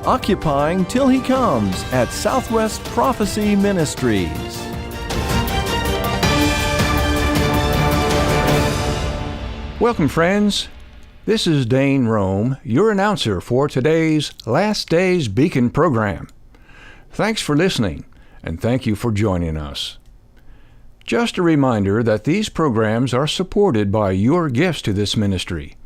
Occupying Till He Comes at Southwest Prophecy Ministries. Welcome, friends. This is Dane Rome, your announcer for today's Last Days Beacon program. Thanks for listening, and thank you for joining us. Just a reminder that these programs are supported by your gifts to this ministry.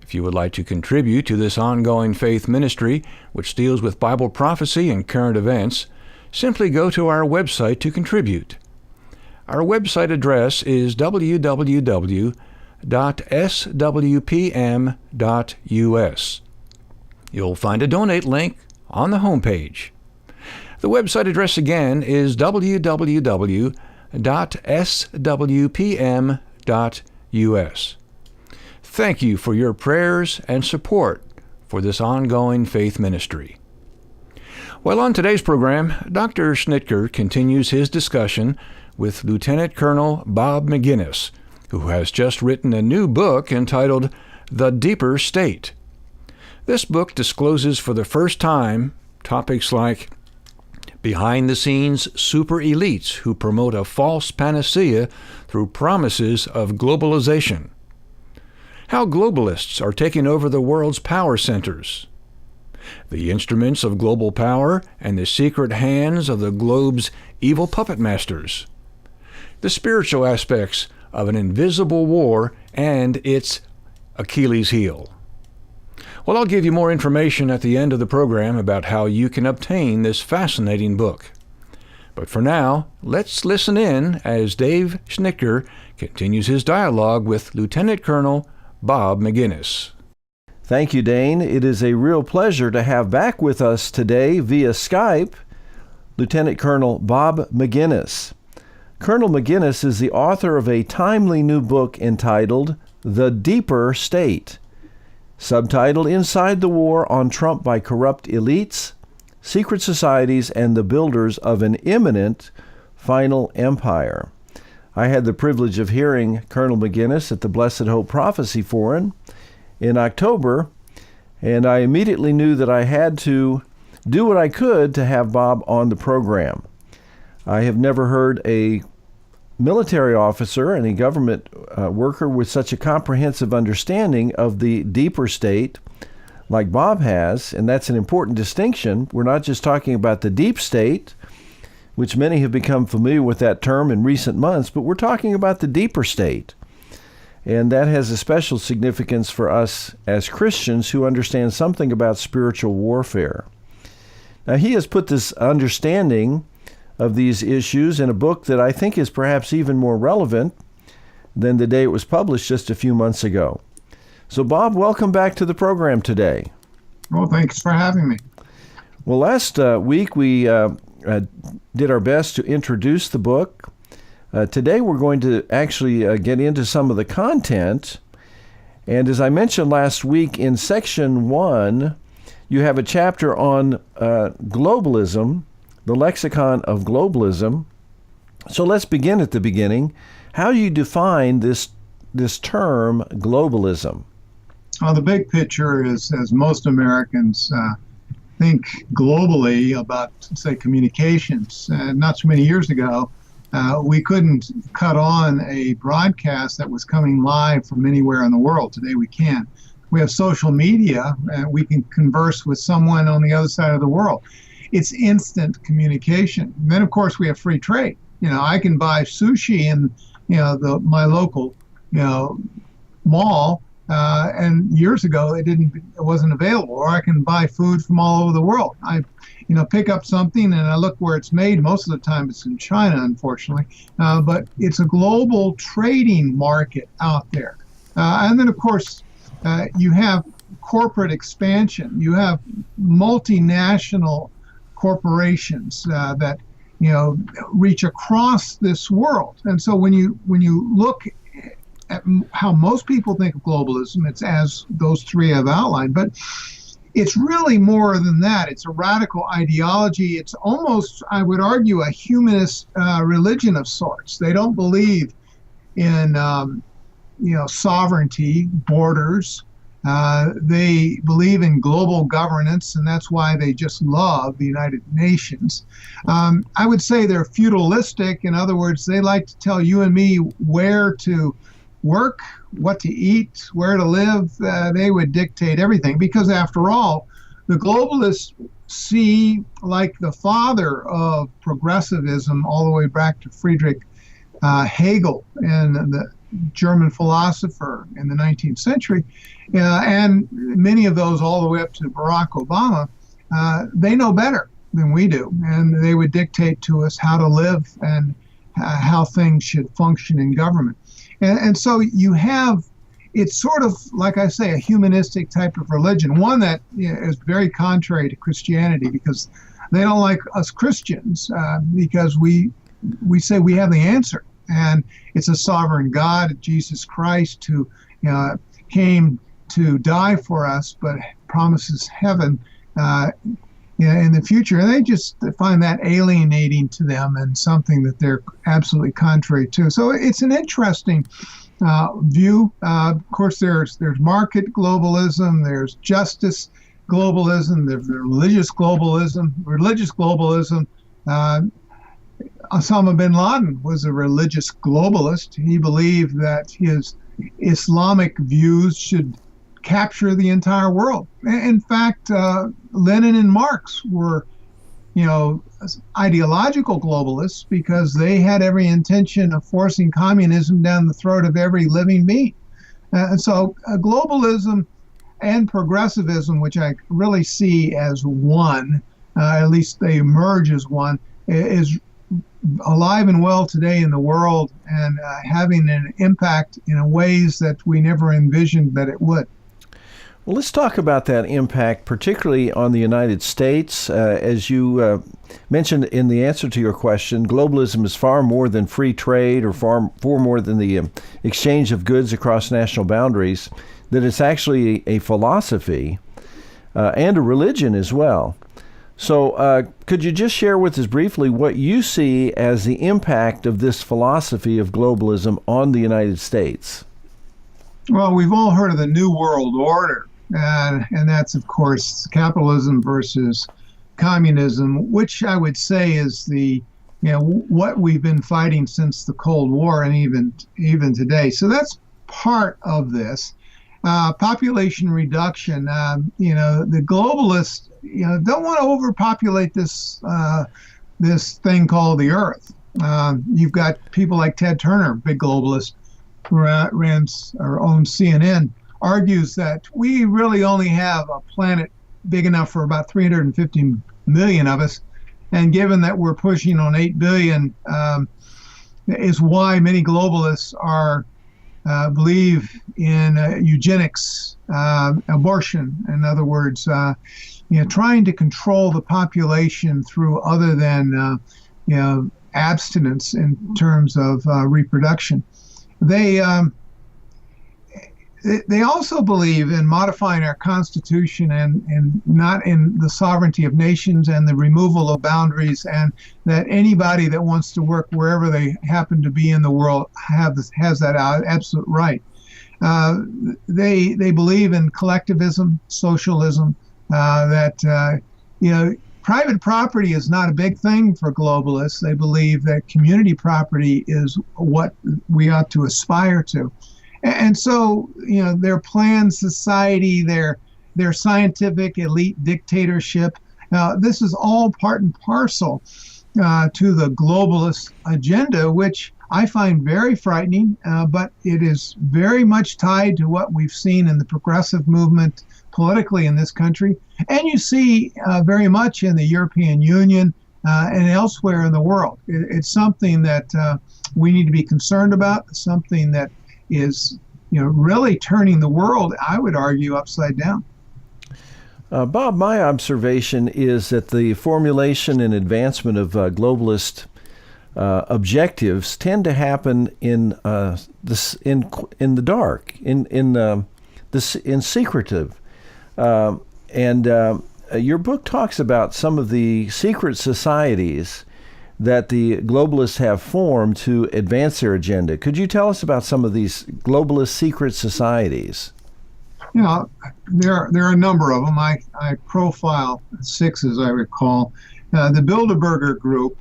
If you would like to contribute to this ongoing faith ministry, which deals with Bible prophecy and current events, simply go to our website to contribute. Our website address is www.swpm.us. You'll find a donate link on the homepage. The website address again is www.swpm.us. Thank you for your prayers and support for this ongoing faith ministry. Well, on today's program, Dr. Schnitker continues his discussion with Lieutenant Colonel Bob McGinnis, who has just written a new book entitled The Deeper State. This book discloses for the first time topics like behind-the-scenes super elites who promote a false panacea through promises of globalization, how globalists are taking over the world's power centers, the instruments of global power and the secret hands of the globe's evil puppet masters, the spiritual aspects of an invisible war and its Achilles heel. Well, I'll give you more information at the end of the program about how you can obtain this fascinating book. But for now, let's listen in as Dave Schnitker continues his dialogue with Lieutenant Colonel Bob McGinnis. Thank you, Dane. It is a real pleasure to have back with us today via Skype Lieutenant Colonel Bob McGinnis. Colonel McGinnis is the author of a timely new book entitled The Deeper State, subtitled Inside the War on Trump by Corrupt Elites, Secret Societies, and the Builders of an Imminent Final Empire. I had the privilege of hearing Colonel McGinnis at the Blessed Hope Prophecy Forum in October, and I immediately knew that I had to do what I could to have Bob on the program. I have never heard a military officer and a government worker with such a comprehensive understanding of the deeper state like Bob has, and that's an important distinction. We're not just talking about the deep state, which many have become familiar with that term in recent months, but we're talking about the deeper state. And that has a special significance for us as Christians who understand something about spiritual warfare. Now, he has put this understanding of these issues in a book that I think is perhaps even more relevant than the day it was published just a few months ago. So, Bob, welcome back to the program today. Well, thanks for having me. Well, last week we did our best to introduce the book. Today we're going to actually get into some of the content. And as I mentioned last week, in section 1, you have a chapter on globalism, the lexicon of globalism. So let's begin at the beginning. How do you define this term, globalism? Well, the big picture is, as most Americans think globally about, say, communications. Not so many years ago, we couldn't cut on a broadcast that was coming live from anywhere in the world. Today we can. We have social media, and we can converse with someone on the other side of the world. It's instant communication. And then, of course, we have free trade. I can buy sushi in, my local, mall, and years ago it wasn't available. Or I can buy food from all over the world. I pick up something and I look where it's made. Most of the time it's in China, unfortunately, but it's a global trading market out there. And then, of course, you have corporate expansion. You have multinational corporations that reach across this world. And so when you look at how most people think of globalism, it's as those three have outlined, but it's really more than that. It's a radical ideology. It's almost, I would argue, a humanist religion of sorts. They don't believe in sovereignty, borders, They believe in global governance, and that's why they just love the United Nations. I would say they're feudalistic. In other words, they like to tell you and me where to work, what to eat, where to live. They would dictate everything because, after all, the globalists see, like the father of progressivism all the way back to Friedrich Hegel and the German philosopher in the 19th century, and many of those all the way up to Barack Obama, they know better than we do, and they would dictate to us how to live and how things should function in government. And so you have, it's sort of, like I say, a humanistic type of religion, one that is very contrary to Christianity, because they don't like us Christians because we say we have the answer. And it's a sovereign God, Jesus Christ, who came to die for us, but promises heaven in the future. And they just find that alienating to them and something that they're absolutely contrary to. So it's an interesting view. Of course, there's market globalism, there's justice globalism, there's religious globalism. Religious globalism, Osama bin Laden was a religious globalist. He believed that his Islamic views should capture the entire world. In fact, Lenin and Marx were, ideological globalists because they had every intention of forcing communism down the throat of every living being. And so globalism and progressivism, which I really see as one, at least they emerge as one, is alive and well today in the world and having an impact in ways that we never envisioned that it would. Well, let's talk about that impact, particularly on the United States. As you mentioned in the answer to your question, globalism is far more than free trade or far more than the exchange of goods across national boundaries, that it's actually a philosophy and a religion as well. So could you just share with us briefly what you see as the impact of this philosophy of globalism on the United States? Well, we've all heard of the New World Order, and that's, of course, capitalism versus communism, which I would say is what we've been fighting since the Cold War and even today. So that's part of this. Population reduction, the globalists, don't want to overpopulate this thing called the Earth. You've got people like Ted Turner, big globalist, who owns CNN, argues that we really only have a planet big enough for about 350 million of us, and given that we're pushing on 8 billion, is why many globalists believe in eugenics, abortion. In other words, trying to control the population through other than abstinence in terms of reproduction. They also believe in modifying our Constitution and not in the sovereignty of nations and the removal of boundaries, and that anybody that wants to work wherever they happen to be in the world has that absolute right. They believe in collectivism, socialism, that private property is not a big thing for globalists. They believe that community property is what we ought to aspire to. And so, their planned society, their scientific elite dictatorship, this is all part and parcel to the globalist agenda, which I find very frightening, but it is very much tied to what we've seen in the progressive movement politically in this country. And you see very much in the European Union and elsewhere in the world. It's something that we need to be concerned about, something that is, really turning the world, I would argue, upside down. Bob, my observation is that the formulation and advancement of globalist objectives tend to happen in the dark, in secretive, and your book talks about some of the secret societies that the globalists have formed to advance their agenda. Could you tell us about some of these globalist secret societies? You know, there are a number of them. I profile 6, as I recall. The Bilderberger Group,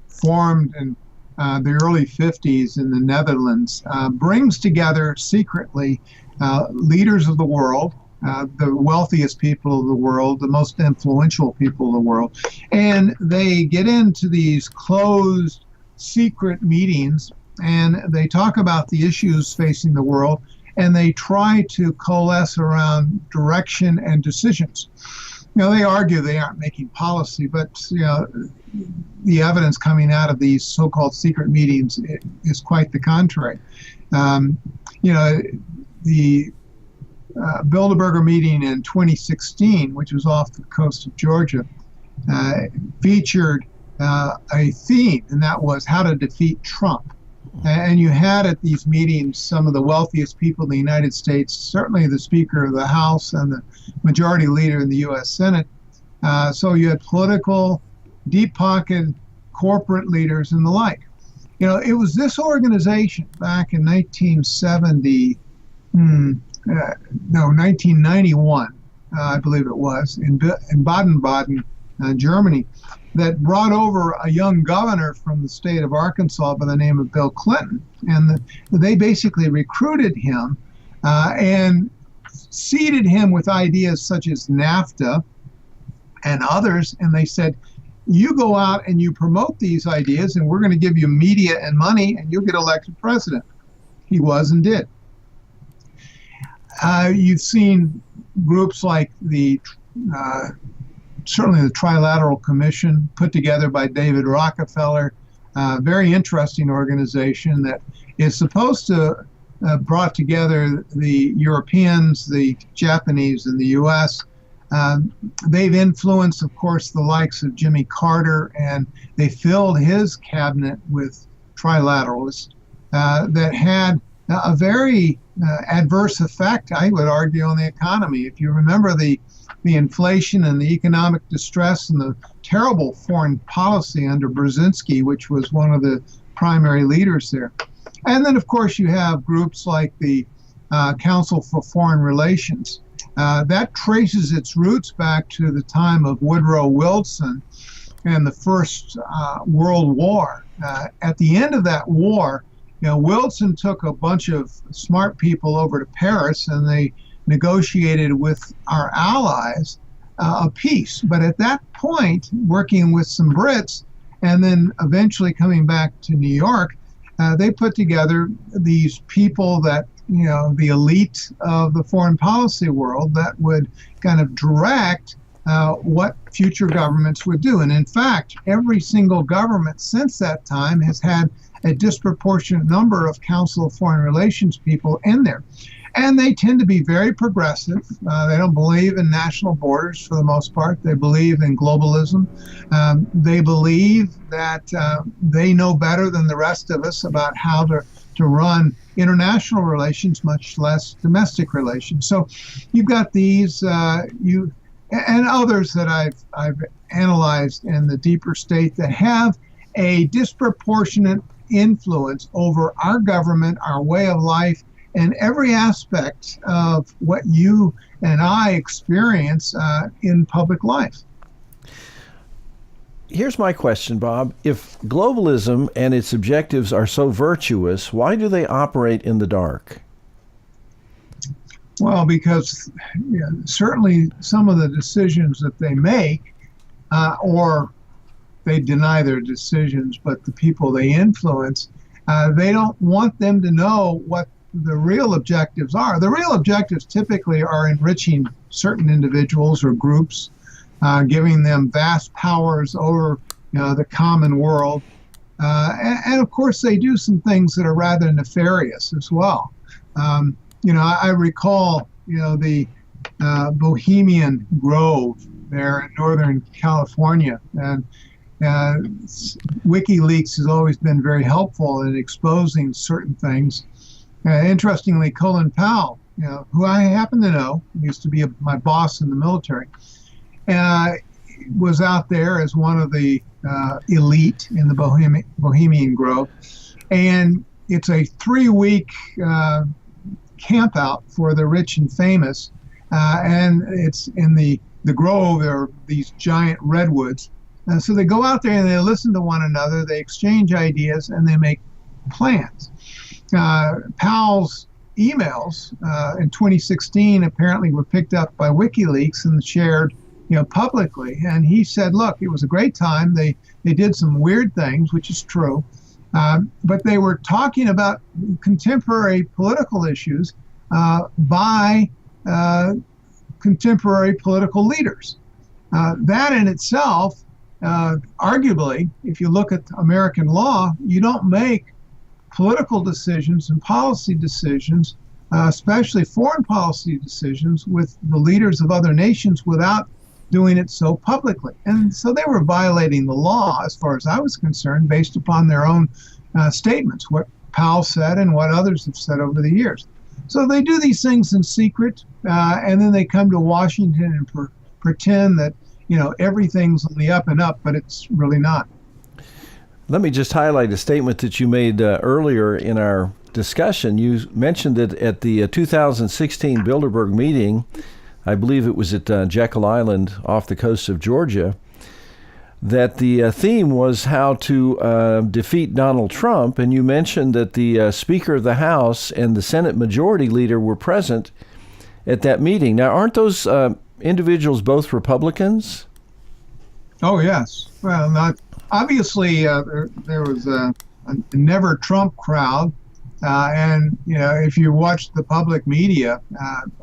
formed in the early 50s in the Netherlands, brings together secretly leaders of the world, the wealthiest people of the world, the most influential people of the world, and they get into these closed, secret meetings, and they talk about the issues facing the world, and they try to coalesce around direction and decisions. They argue they aren't making policy, but the evidence coming out of these so-called secret meetings is quite the contrary. The Bilderberger meeting in 2016, which was off the coast of Georgia, featured a theme, and that was how to defeat Trump. And you had at these meetings some of the wealthiest people in the United States, certainly the Speaker of the House and the Majority Leader in the U.S. Senate. So you had political, deep-pocketed corporate leaders and the like. It was this organization back in 1991, I believe it was, in Baden-Baden, Germany, that brought over a young governor from the state of Arkansas by the name of Bill Clinton. And they basically recruited him and seeded him with ideas such as NAFTA and others. And they said, you go out and you promote these ideas, and we're going to give you media and money, and you'll get elected president. He was and did. You've seen groups like certainly the Trilateral Commission, put together by David Rockefeller, very interesting organization that is supposed to brought together the Europeans, the Japanese, and the U.S. They've influenced, of course, the likes of Jimmy Carter, and they filled his cabinet with trilateralists that had a very adverse effect, I would argue, on the economy. If you remember the inflation and the economic distress and the terrible foreign policy under Brzezinski, which was one of the primary leaders there. And then, of course, you have groups like the Council for Foreign Relations. That traces its roots back to the time of Woodrow Wilson and the First World War. At the end of that war, Wilson took a bunch of smart people over to Paris, and they negotiated with our allies a peace. But at that point, working with some Brits, and then eventually coming back to New York, they put together these people that, the elite of the foreign policy world that would kind of direct what future governments would do. And in fact, every single government since that time has had a disproportionate number of Council of Foreign Relations people in there. And they tend to be very progressive. They don't believe in national borders for the most part. They believe in globalism. They believe that they know better than the rest of us about how to run international relations, much less domestic relations. So you've got these, and others that I've analyzed in the deeper state that have a disproportionate influence over our government, our way of life, and every aspect of what you and I experience in public life. Here's my question, Bob. If globalism and its objectives are so virtuous, why do they operate in the dark? Well, because certainly some of the decisions that they make, or they deny their decisions, but the people they influence, they don't want them to know what the real objectives are. The real objectives typically are enriching certain individuals or groups, giving them vast powers over the common world. And of course, they do some things that are rather nefarious as well. I recall, the Bohemian Grove there in Northern California. And WikiLeaks has always been very helpful in exposing certain things. Interestingly, Colin Powell, who I happen to know, used to be my boss in the military, was out there as one of the elite in the Bohemian Grove. And it's a 3-week camp out for the rich and famous, and it's in the grove. There are these giant redwoods. So they go out there and they listen to one another, they exchange ideas, and they make plans. Powell's emails in 2016 apparently were picked up by WikiLeaks and shared, publicly. And he said, look, it was a great time. They did some weird things, which is true, but they were talking about contemporary political issues by contemporary political leaders. That in itself, arguably, if you look at American law, you don't make political decisions and policy decisions, especially foreign policy decisions, with the leaders of other nations without doing it so publicly. And so they were violating the law, as far as I was concerned, based upon their own statements, what Powell said and what others have said over the years. So they do these things in secret, and then they come to Washington and pretend that everything's on the up and up, but it's really not. Let me just highlight a statement that you made earlier in our discussion. You mentioned that at the 2016 Bilderberg meeting, I believe it was at Jekyll Island off the coast of Georgia, that the theme was how to defeat Donald Trump, and you mentioned that the Speaker of the House and the Senate Majority Leader were present at that meeting. Now, aren't those individuals both Republicans? Oh, yes. Well, not obviously. There was a never Trump crowd, and if you watch the public media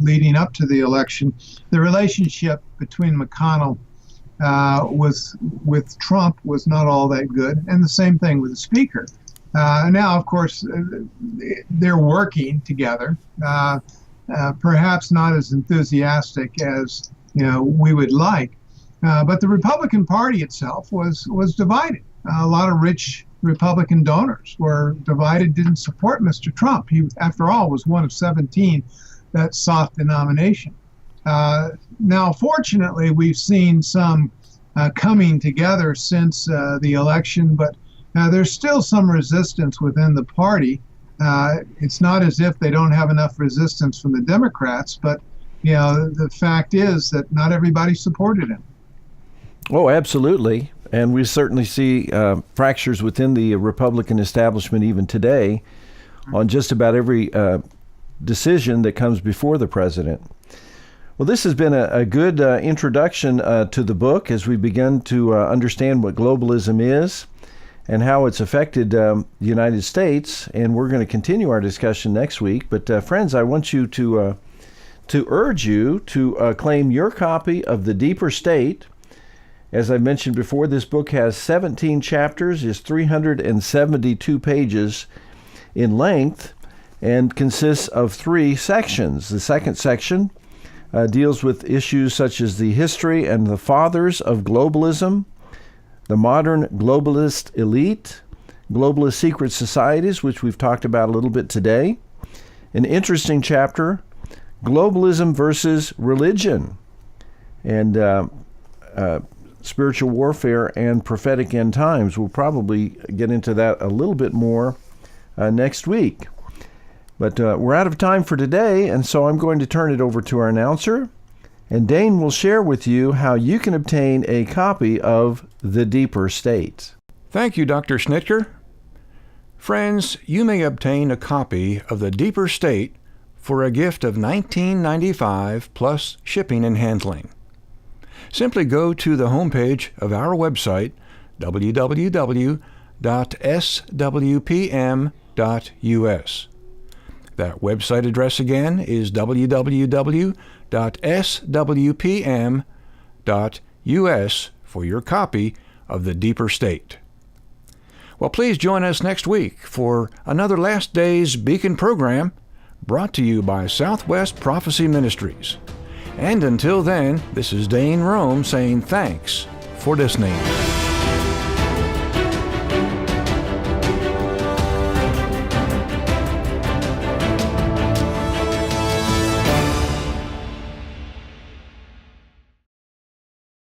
leading up to the election, the relationship between McConnell with Trump was not all that good, and the same thing with the Speaker. Now, of course, they're working together. Perhaps not as enthusiastic as we would like, but the Republican Party itself was divided. A lot of rich Republican donors were divided, didn't support Mr. Trump. He, after all, was one of 17 that sought the nomination. Now, fortunately, we've seen some coming together since the election, but there's still some resistance within the party. It's not as if they don't have enough resistance from the Democrats, but the fact is that not everybody supported him. Oh, absolutely. And we certainly see fractures within the Republican establishment even today on just about every decision that comes before the president. Well, this has been a good introduction to the book as we begin to understand what globalism is and how it's affected the United States. And we're going to continue our discussion next week. But friends, I want you to urge you to claim your copy of The Deeper State. As I mentioned before, this book has 17 chapters, is 372 pages in length, and consists of 3 sections. The second section deals with issues such as the history and the fathers of globalism, the modern globalist elite, globalist secret societies, which we've talked about a little bit today. An interesting chapter, globalism versus religion, and spiritual warfare and prophetic end times. We'll probably get into that a little bit more next week. But we're out of time for today, and so I'm going to turn it over to our announcer, and Dane will share with you how you can obtain a copy of The Deeper State. Thank you, Dr. Schnitker. Friends, you may obtain a copy of The Deeper State for a gift of $19.95 plus shipping and handling. Simply go to the homepage of our website, www.swpm.us. That website address again is www.swpm.us for your copy of The Deeper State. Well, please join us next week for another Last Days Beacon program brought to you by Southwest Prophecy Ministries. And until then, this is Dane Rome saying thanks for listening.